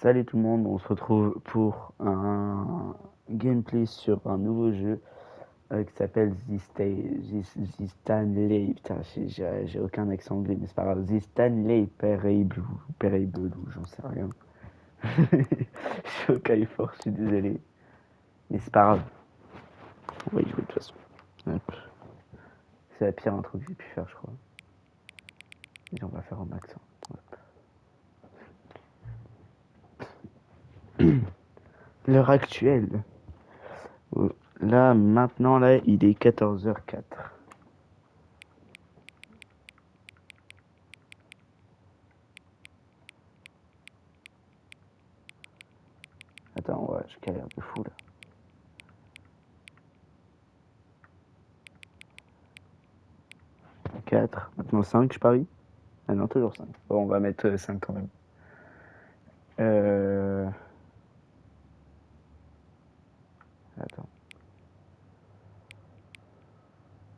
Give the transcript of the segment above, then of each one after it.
Salut tout le monde, on se retrouve pour un gameplay sur un nouveau jeu qui s'appelle The Stanley. Putain, j'ai aucun accent anglais, mais c'est pas grave. The Stanley Parable, ou j'en sais rien. J'ai aucun effort, je suis désolé. Mais c'est pas grave. On va y jouer de toute façon. Hop. C'est la pire intro que j'ai pu faire, je crois. Et on va faire en accent. L'heure actuelle. Là, maintenant, là, il est 14h04. Attends, ouais, je galère de fou, là. Quatre, maintenant 5, je parie. Ah non, toujours 5. Bon, on va mettre 5 quand même. Attends.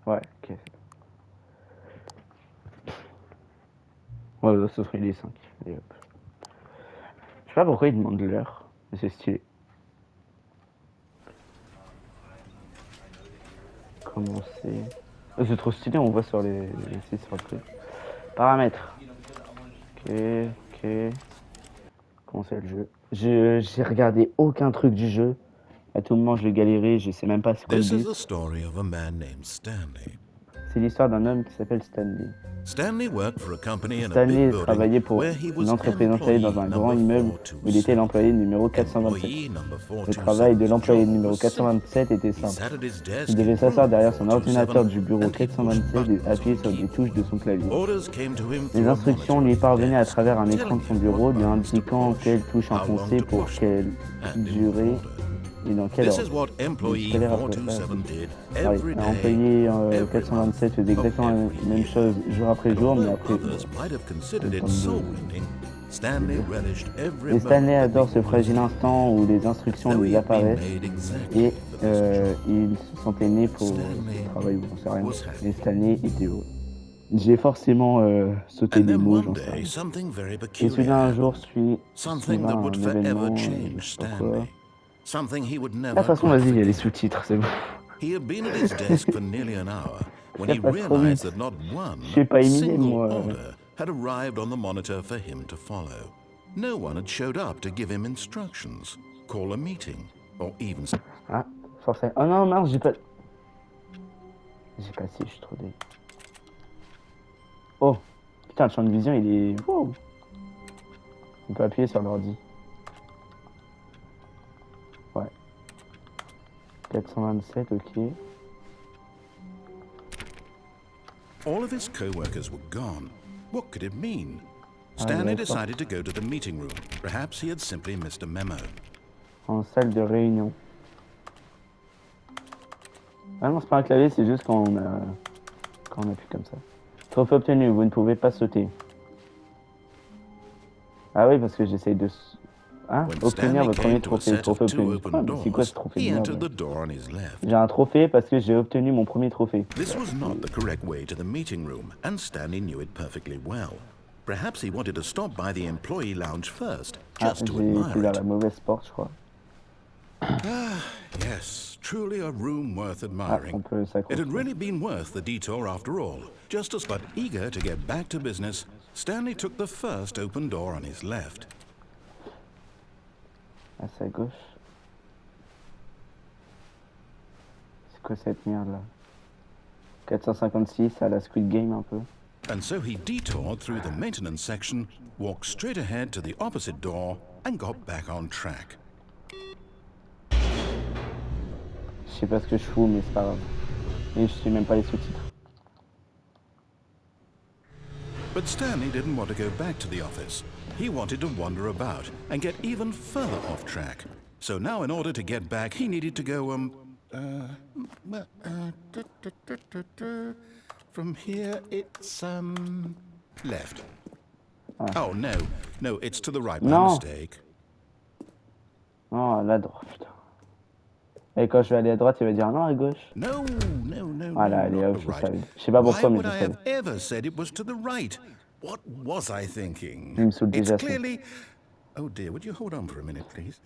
Ouais, ok. Ouais, là, ce serait les 5. Et hop. Je sais pas pourquoi il demande l'heure, mais c'est stylé. Commencer. Oh, c'est trop stylé, on voit sur les sites sur le truc. Paramètres. Ok, ok. Commencer le jeu. J'ai regardé aucun truc du jeu. À tout moment, je l'ai galéré, je sais même pas c'est quoi le but. C'est l'histoire d'un homme qui s'appelle Stanley. Stanley travaillait pour une entreprise installée dans un grand immeuble où il était l'employé numéro 427. Le travail de l'employé numéro 427 était simple. Il devait s'asseoir derrière son ordinateur du bureau 427 et appuyer sur des touches de son clavier. Les instructions lui parvenaient à travers un écran de son bureau, lui indiquant quelle touche enfoncer pour quelle durée et dans quel ordre. L'employé 427 faisait exactement la même chose jour après jour, mais après. Et Stanley adore ce fragile instant où les instructions lui apparaissent et il se sentait né pour ce travail ou j'en sais rien. Et Stanley était heureux. J'ai forcément sauté des mots, j'en sais rien. Et soudain un jour suivant un événement, je sais pas quoi. De toute façon, vas-y, il y a les sous-titres, c'est bon. He had been at his desk for nearly an hour when he Ça passe trop vite. realized that not one Je sais pas Eminem, single moi. order had arrived on the monitor for him to follow. No one had showed up to give him instructions, call a meeting, or even... Ah, forcément. Oh non, mince, j'ai pas... J'ai pas si, je suis trop dé... Oh, putain, le champ de vision, il est... Wow. On peut appuyer sur l'ordi. Ouais. 427, ok. All of his co-workers were gone. What could it mean? Stanley decided to go to the meeting room. Perhaps he had simply missed a memo. En salle de réunion. Ah non, c'est pas un clavier, c'est juste quand on appuie comme ça. Trophée obtenu, vous ne pouvez pas sauter. Ah oui, parce que j'essaye de... Hein? Obtenir votre premier trophée. Trophée obtenu. C'est quoi ce trophée de merde? J'ai un trophée parce que j'ai obtenu mon premier trophée. This was not the correct way to the meeting room, and Stanley knew it perfectly well. Perhaps he wanted to stop by the employee lounge first, just to admire it. J'ai été dans la mauvaise porte, je crois. Yes, truly a room worth admiring. It had really been worth the detour after all. Just as but eager to get back to business, Stanley took the first open door on his left. À sa gauche. C'est quoi cette merde là? 456 à la Squid Game un peu. And so he detoured through the maintenance section, walked straight ahead to the opposite door, and got back on track. Je sais pas ce que je fous, mais c'est pas grave. Et je sais même pas les sous-titres. But Stanley didn't want to go back to the office. He wanted to wander about and get even further off track. So now in order to get back, he needed to go, from here it's, left. Ah. Oh, no, it's to the right, my mistake. Non, à la droite, putain. Et quand je vais aller à droite, il va dire non, à gauche. No. Voilà, allez, hop, je savais. Je sais pas pourquoi, mais je savais. Why would I have ever said it was to the right? What was I thinking? Il me saoule déjà. It's clearly... Oh dear, would you hold on for a minute, please?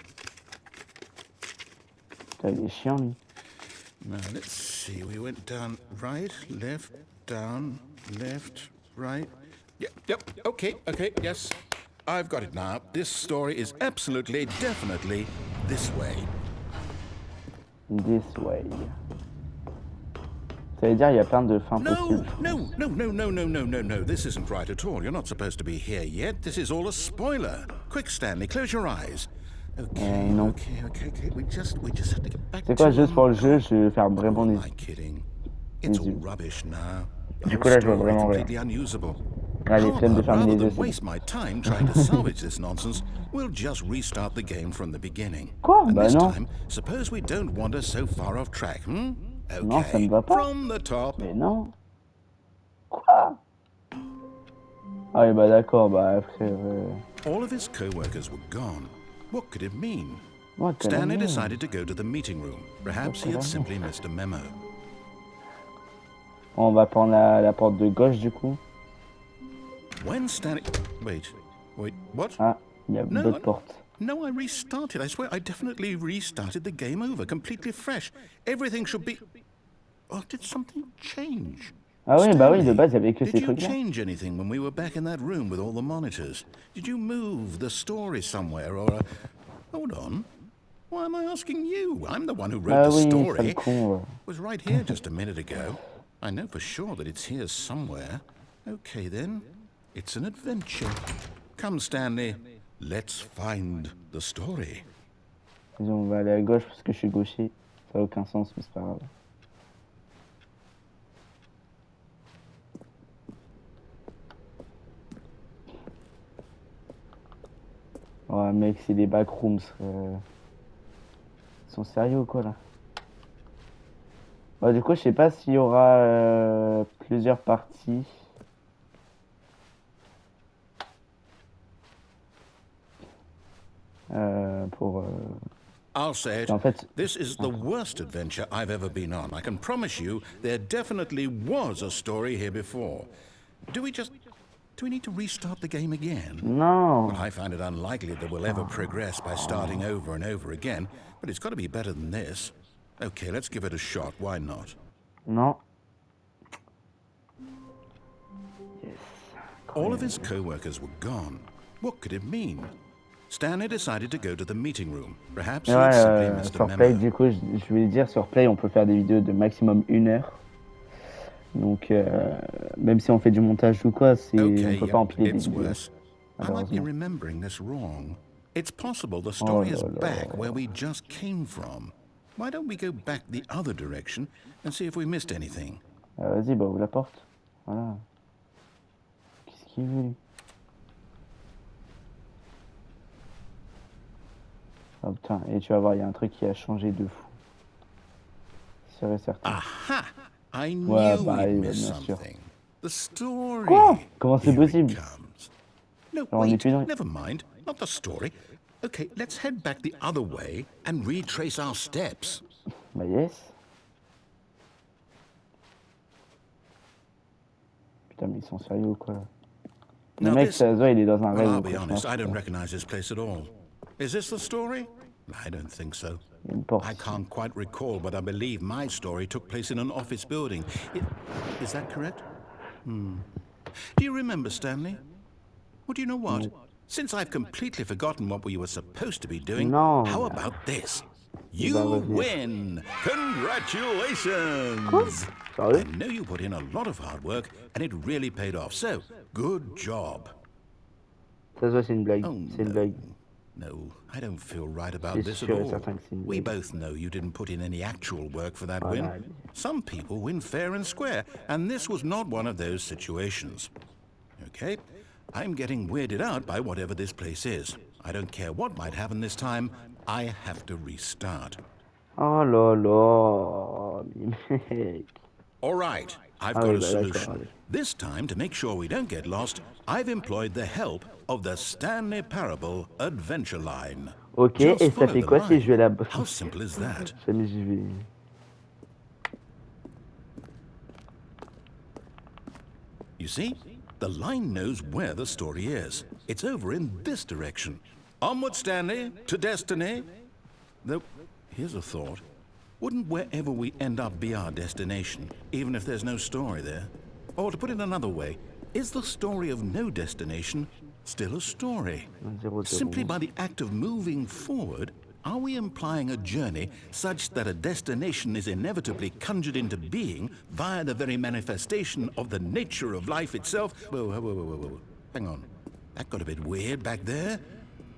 Il est chiant, lui. Now, let's see. We went down, right, left, down, left, right. Yep, okay, yes. I've got it now. This story is absolutely, definitely this way. This way. Ça veut dire il y a plein de fins possibles. No. This isn't right at all. You're not supposed to be here yet. This is all a spoiler. Quick, Stanley, close your eyes. Okay. We just have to get back to... C'est quoi, juste pour le jeu, je vais faire vraiment des... It's all rubbish now. Du coup, là, je vois vraiment rien. Allez, flemme de fermer les yeux, c'est bon. Waste my time trying to salvage this nonsense. We'll just restart the game from the beginning. Quoi? And Bah this non. time, suppose we don't wander so far off track, hmm? Okay. Non, ça me va pas. From the top. Mais non. Quoi? Ah oui, bah d'accord, bah frère... All of his co-workers were gone. What could it mean? What Stanley decided to go to the meeting room. Perhaps he had simply missed a memo. On va prendre la porte de gauche, du coup. When Stanley... Wait, what? Ah, il y a d'autres portes. No, I restarted. I swear I definitely restarted the game over, completely fresh. Everything should be... Oh, did something change? Ah oui, bah oui, de base, il y avait que ces trucs-là. Did you change anything when we were back in that room with all the monitors? Did you move the story somewhere or... Hold on. Why am I asking you? I'm the one who wrote the story. It was right here just a minute ago. I know for sure that it's here somewhere. Okay, then. It's an adventure. Come, Stanley. Let's find the story. On va aller à gauche parce que je suis gaucher. Ça n'a aucun sens, mais c'est pas grave. Ouais, mec, c'est des backrooms. Ils sont sérieux ou quoi, là? Bah, du coup, je sais pas s'il y aura plusieurs parties. I'll say it. This is the worst adventure I've ever been on. I can promise you there definitely was a story here before. Do we need to restart the game again? No. Well, I find it unlikely that we'll ever progress by starting over and over again, but it's got to be better than this. Okay, let's give it a shot. Why not? No. Yes. All of his co-workers were gone. What could it mean? Stanley decided to go to the meeting room. Perhaps he simply missed a memo. Play, du coup, je voulais dire, sur Play, on peut faire des vidéos de maximum 1 heure. Donc, même si on fait du montage ou quoi, on peut pas empiler des vidéos. I might be remembering this wrong. It's possible the story is back where we just came from. Why don't we go back the other direction and see if we missed anything? Vas-y, bah ouvre la porte. Voilà. Qu'est-ce qu'il veut, lui? Oh putain, et tu vas voir, il y a un truc qui a changé de fou. Sûr et certain. Aha! I knew we'd miss something. The story. Quoi? Comment c'est possible? No, wait, never mind. Not the story. Okay, let's head back the other way and retrace our steps. Bah yes. Putain, mais ils sont sérieux ou quoi là? Le mec, ça se voit, il est dans un rêve. I'll be honest, I don't recognize this place at all. Is this the story? I don't think so. I can't quite recall, but I believe my story took place in an office building. Is that correct? Do you remember, Stanley? Well, do you know what? Since I've completely forgotten what we were supposed to be doing, how about this? You win! Congratulations! I know you put in a lot of hard work, and it really paid off, so good job. Ça se voit, c'est une blague. C'est une blague. No, I don't feel right about this at all. We both know you didn't put in any actual work for that win. Some people win fair and square, and this was not one of those situations. Okay, I'm getting weirded out by whatever this place is. I don't care what might happen this time, I have to restart. Oh là là, mec. All right, I've got a solution. This time, to make sure we don't get lost, I've employed the help of the Stanley Parable Adventure Line. Ok, et ça fait quoi si je vais là-bas? How simple is that? You see, the line knows where the story is. It's over in this direction. Onward, Stanley, to destiny. Though, here's a thought. Wouldn't wherever we end up be our destination, even if there's no story there? Or to put it another way, is the story of no destination still a story? Simply by the act of moving forward, are we implying a journey such that a destination is inevitably conjured into being via the very manifestation of the nature of life itself? Whoa. Hang on. That got a bit weird back there.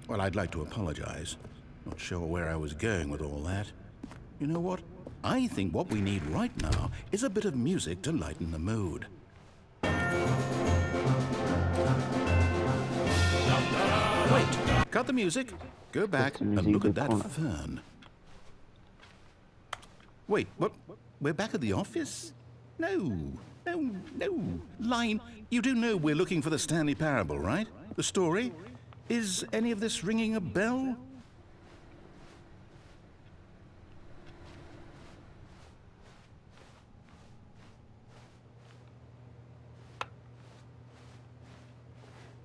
Well, I'd like to apologize. Not sure where I was going with all that. You know what? I think what we need right now is a bit of music to lighten the mood. Wait, cut the music. Go back and look at that fern. Wait, what? We're back at the office? No. Line, you do know we're looking for the Stanley Parable, right? The story? Is any of this ringing a bell?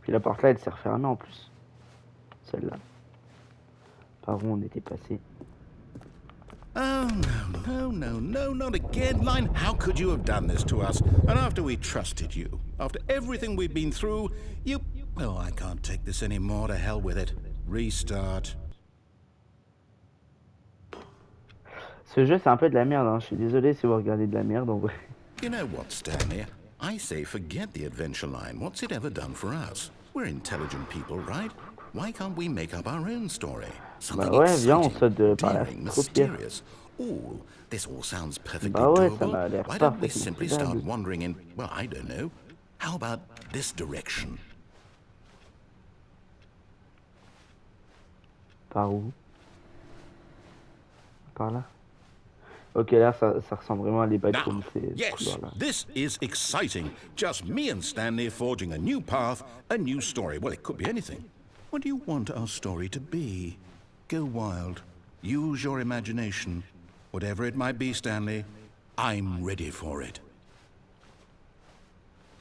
Puis la porte là, elle s'est refermée en plus. Celle-là. Par où on était passé. Oh, no, not again, Line. How could you have done this to us? And after we trusted you, after everything we've been through, you... Oh, I can't take this anymore. To hell with it. Restart. Ce jeu, c'est un peu de la merde, hein. Je suis désolé si vous regardez de la merde, en vrai. You know what, Stanley? I say forget the adventure line. What's it ever done for us? We're intelligent people, right? Why can't we make up our own story? Something viens, on saute par la daring, mysterious. Oh, this all sounds perfectly ouais, doable. Why don't we simply start wandering in, well, I don't know. How about this direction? Par où? Par là? Ok, là, ça ressemble vraiment à les backrooms, ces couloirs-là. This is exciting. Just me and Stanley forging a new path, a new story. Well, it could be anything. What do you want our story to be? Go wild. Use your imagination. Whatever it might be, Stanley, I'm ready for it.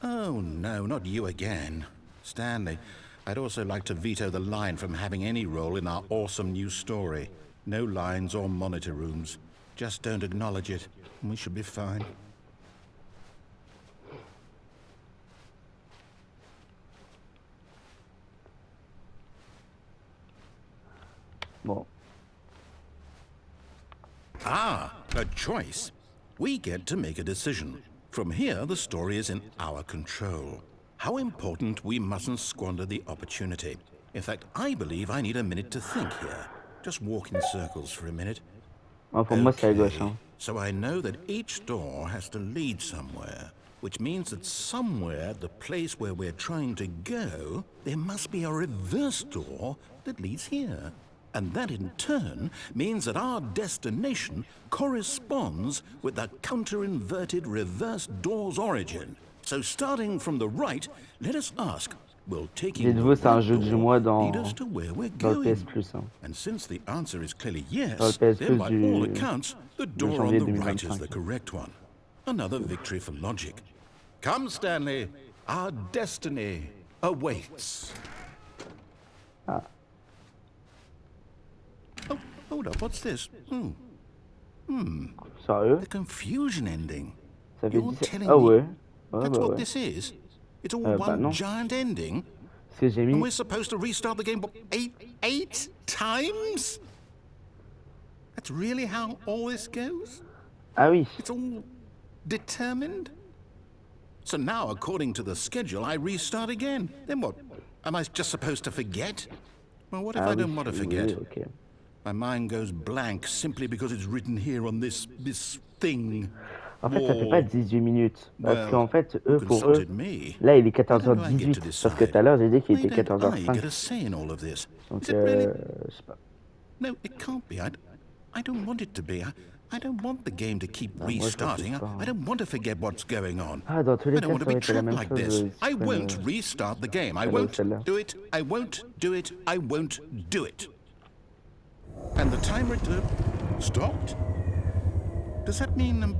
Oh, no, not you again. Stanley, I'd also like to veto the line from having any role in our awesome new story. No lines or monitor rooms. Just don't acknowledge it, and we should be fine. Bon. Ah, a choice. We get to make a decision. From here, the story is in our control. How important we mustn't squander the opportunity. In fact, I believe I need a minute to think here. Just walk in circles for a minute. Pour moi, c'est à gauche, hein. So I know that each door has to lead somewhere, which means that somewhere at the place where we're trying to go, there must be a reverse door that leads here. And that in turn means that our destination corresponds with the counter-inverted reverse door's origin. So starting from the right, let us ask, will taking the right door lead us to where we're going? And since the answer is clearly yes, then by all accounts, the door on the right is the correct one. Another victory for logic. Come, Stanley, our destiny awaits. Ah. Oh, hold up, what's this? Sérieux? The confusion ending. Ça fait You're 17... telling Ah me ouais. that's what this is? It's all one giant ending? And we're supposed to restart the game, what, eight times? That's really how all this goes? Ah oui. It's all determined? So now, according to the schedule, I restart again. Then what? Am I just supposed to forget? Well, what if I don't want to forget? Okay. My mind goes blank simply because it's written here on this thing. En fait, ça fait pas 18 minutes. Parce qu'en fait, eux, pour eux, là, il est 14h18. Parce que tout à l'heure, j'ai dit qu'il était 14h05. Donc, je sais pas. No, it can't be. I don't want it to be. I don't want the game to keep restarting. I don't want to forget what's going on. Ah, dans tous les I don't cas, want ça to aurait be été la trapped même like chose. this. I won't restart the game. I won't do it. I won't do it. I won't do it. And the timer stopped? Does that mean,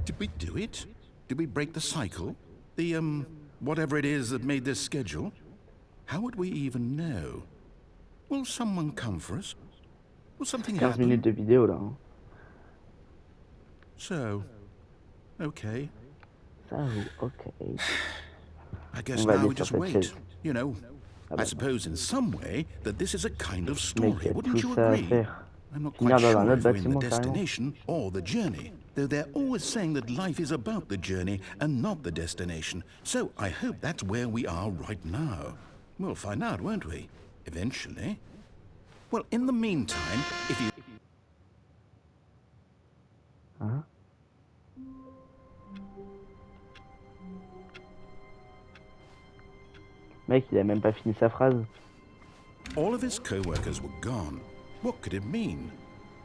did we do it? Did we break the cycle? The, whatever it is that made this schedule? How would we even know? Will someone come for us? Will something 15 minutes happen? de vidéo là. Hein. So, okay. So, okay. I guess On va now aller we sur just cette wait. chaise. You know, Ah I bah, suppose in some way that this is a kind of le mec, il story. y a Wouldn't tout you ça à agree? faire. I'm not quite Finir dans un sure autre if we're in the bâtiment carrément. destination or the journey, though they're always saying that life is about the journey and not the destination. So I hope that's where we are right now. We'll find out, won't we? Eventually. Well, in the meantime, if you... Hein? Mec, il a même pas fini sa phrase. All of his co-workers were gone. What could it mean?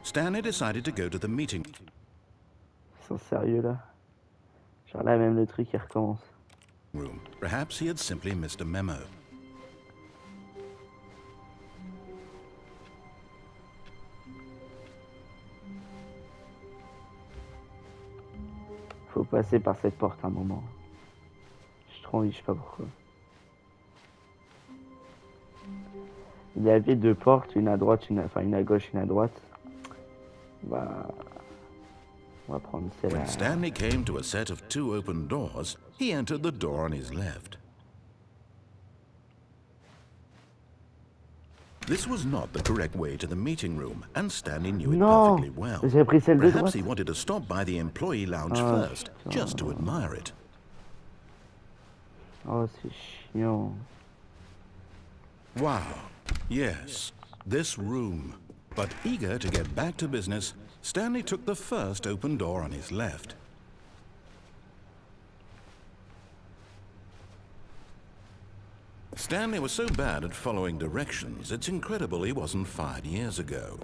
Stanley decided to go to the meeting Ils sont sérieux là. Genre là, même le truc, il recommence. room. Perhaps he had simply missed a memo. Faut passer par cette porte un moment. J'ai trop envie, je sais pas pourquoi. Il y avait deux portes, une à droite, une à gauche, une à droite. Bah, on va prendre celle-là. When Stanley came to a set of two open doors, he entered the door on his left. This was not the correct way to the meeting room, and Stanley knew it perfectly well. J'ai pris celle de Perhaps droite. he wanted to stop by the employee lounge first, just to admire it. Oh, c'est chiant. Wow. Yes, this room. But eager to get back to business, Stanley took the first open door on his left. Stanley was so bad at following directions, it's incredible he wasn't fired years ago.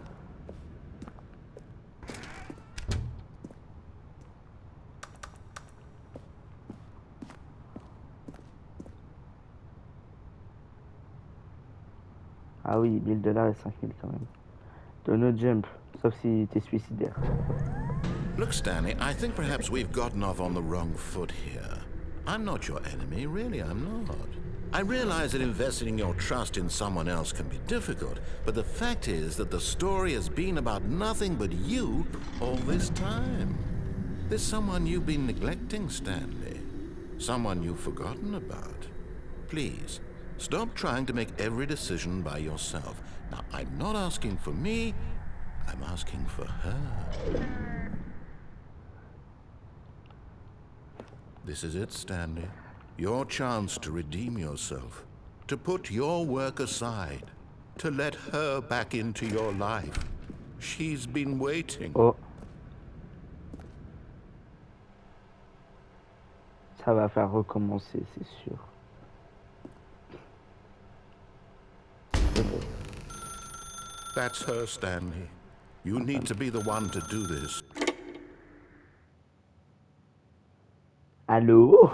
Ah oui, 1000 $ et 5000 quand même. Do no jump, sauf si t'es suicidaire. Look, Stanley, I think perhaps we've gotten off on the wrong foot here. I'm not your enemy, really, I'm not. I realize that investing your trust in someone else can be difficult, but the fact is that the story has been about nothing but you all this time. There's someone you've been neglecting, Stanley. Someone you've forgotten about. Please, stop trying to make every decision by yourself. Now, I'm not asking for me, I'm asking for her. This is it, Stanley. Your chance to redeem yourself, to put your work aside, to let her back into your life. She's been waiting. Oh. Ça va faire recommencer, c'est sûr. That's her, Stanley. You need to be the one to do this. Allô?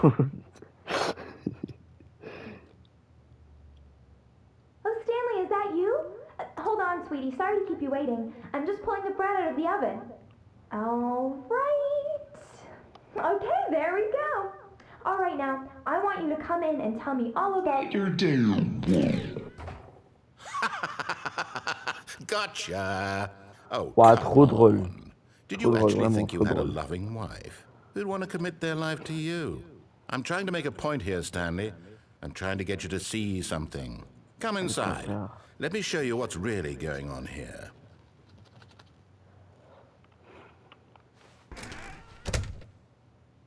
Sweetie, sorry to keep you waiting. I'm just pulling the bread out of the oven. All right. Okay, there we go. All right, now, I want you to come in and tell me all about your day. Gotcha. Oh, Wow, come trop drôle. on. Did Trop you drôle, actually think vraiment you trop had a drôle. loving wife who'd want to commit their life to you? I'm trying to make a point here, Stanley. I'm trying to get you to see something. Come inside. Let me show you what's really going on here.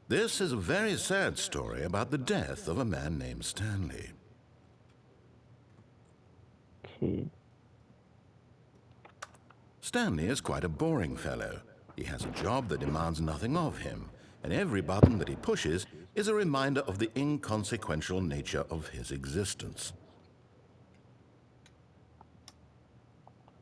This is a very sad story about the death of a man named Stanley. Okay. Stanley is quite a boring fellow. He has a job that demands nothing of him, and every button that he pushes is a reminder of the inconsequential nature of his existence.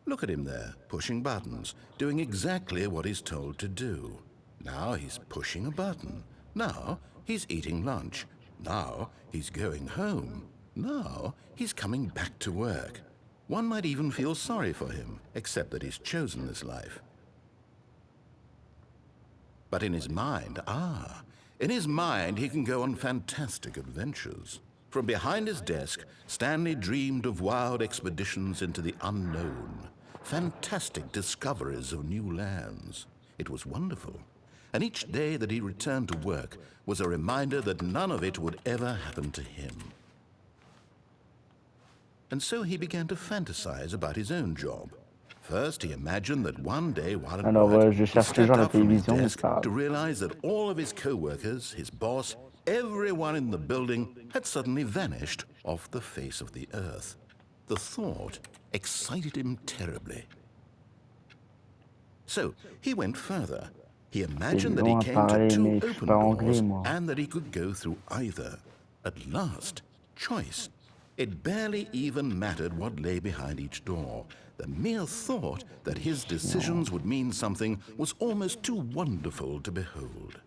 Look at him there, pushing buttons, doing exactly what he's told to do. Now he's pushing a button. Now he's eating lunch. Now he's going home. Now he's coming back to work. One might even feel sorry for him, except that he's chosen this life. But in his mind, in his mind he can go on fantastic adventures. From behind his desk, Stanley dreamed of wild expeditions into the unknown, fantastic discoveries of new lands. It was wonderful, and each day that he returned to work was a reminder that none of it would ever happen to him. And so he began to fantasize about his own job. First, he imagined that one day while at work, he stepped up from his desk to realize that all of his co-workers, his boss, everyone in the building had suddenly vanished off the face of the earth. The thought excited him terribly. So he went further. He imagined that he came to two open doors and that he could go through either. At last, choice. It barely even mattered what lay behind each door. The mere thought that his decisions would mean something was almost too wonderful to behold.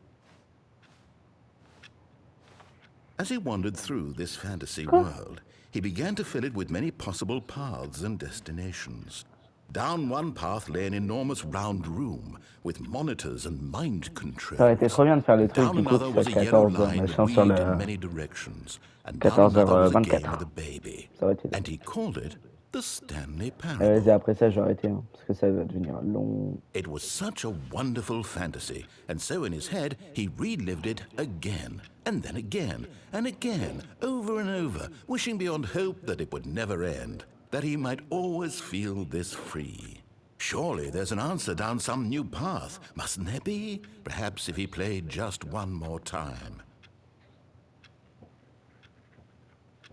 As he wandered through this fantasy world, he began to fill it with many possible paths and destinations. Down one path lay an enormous round room with monitors and mind controls. Ça aurait été trop bien de faire le truc Down du coup another qui was soit a yellow 14 line machin that sur weaved in le many directions, and down another was a game with a baby. Ça aurait été And he called it the Stanley Vas-y, Parable. après ça, j'ai arrêté, hein, parce que ça va devenir long. It was such a wonderful fantasy, and so in his head he relived it again, and then again, and again, over and over, wishing beyond hope that it would never end, that he might always feel this free. Surely there's an answer down some new path, mustn't there be? Perhaps if he played just one more time.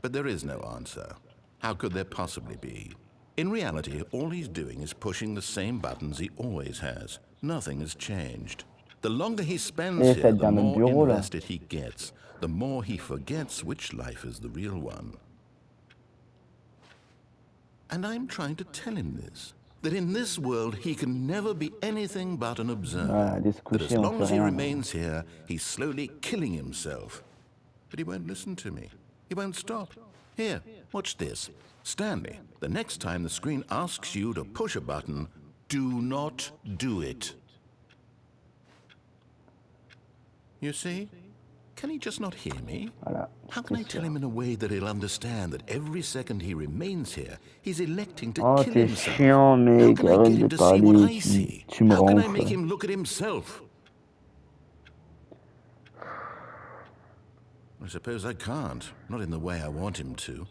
But there is no answer. How could there possibly be? In reality, all he's doing is pushing the same buttons he always has. Nothing has changed. The longer he spends here, the more invested he gets, the more he forgets which life is the real one. And I'm trying to tell him this, that in this world he can never be anything but an observer, that as long as he remains here, he's slowly killing himself. But he won't listen to me. He won't stop. Here, watch this. Stanley, the next time the screen asks you to push a button, do not do it. You see? Can he just not hear me? How can I tell him in a way that he'll understand that every second he remains here, he's electing to kill himself? Chiant, mec. How can I get him to see what I see? How can I ronfles. make him look at himself? I suppose I can't, not in the way I want him to.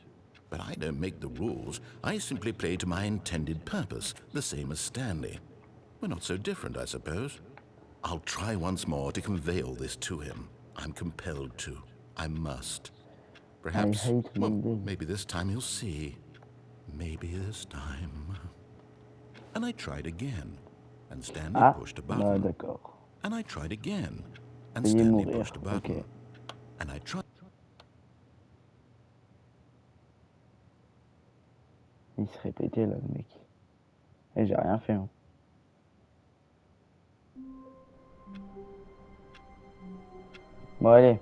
But I don't make the rules. I simply play to my intended purpose, the same as Stanley. We're not so different, I suppose. I'll try once more to convey all this to him. I'm compelled to. I must. Perhaps, well, maybe this time he'll see. Maybe this time. And I tried again, and Stanley pushed a button. And I tried again, and Stanley pushed a button. And I tried. Il se répétait là, le mec. Et j'ai rien fait. Hein. Bon, allez.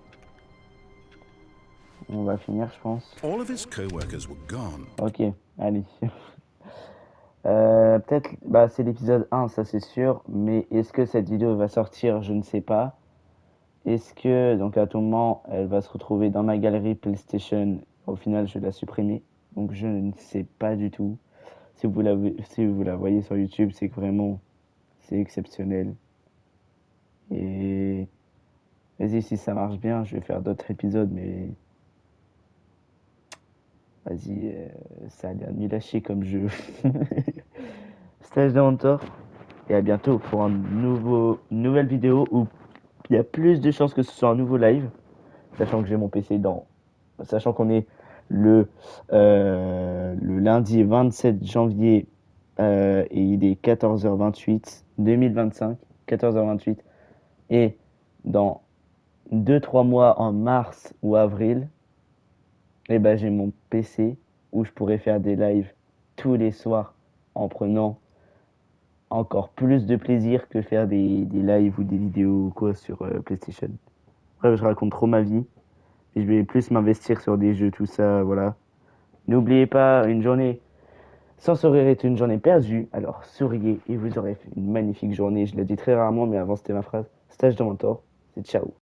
On va finir, je pense. All of his co-workers were gone. Ok, allez. Peut-être, bah, c'est l'épisode 1, ça c'est sûr. Mais est-ce que cette vidéo va sortir? Je ne sais pas. Est-ce que, donc à tout moment, elle va se retrouver dans ma galerie PlayStation? Au final, je vais la supprimer. Donc je ne sais pas du tout. Si vous la voyez sur YouTube, c'est que vraiment, c'est exceptionnel. Et vas-y, si ça marche bien, je vais faire d'autres épisodes, mais vas-y, ça a l'air de m'y lâcher comme jeu. Stage de mentor. Et à bientôt pour une nouvelle vidéo où il y a plus de chances que ce soit un nouveau live, sachant que j'ai mon PC sachant qu'on est le lundi 27 janvier et il est 14h28 2025, 14h28, et dans 2-3 mois en mars ou avril, et ben j'ai mon PC où je pourrais faire des lives tous les soirs en prenant encore plus de plaisir que faire des lives ou des vidéos ou quoi sur PlayStation. Bref, je raconte trop ma vie et je vais plus m'investir sur des jeux, tout ça, voilà. N'oubliez pas, une journée sans sourire est une journée perdue, alors souriez et vous aurez fait une magnifique journée. Je le dis très rarement, mais avant c'était ma phrase. Stage de mentor, c'est ciao.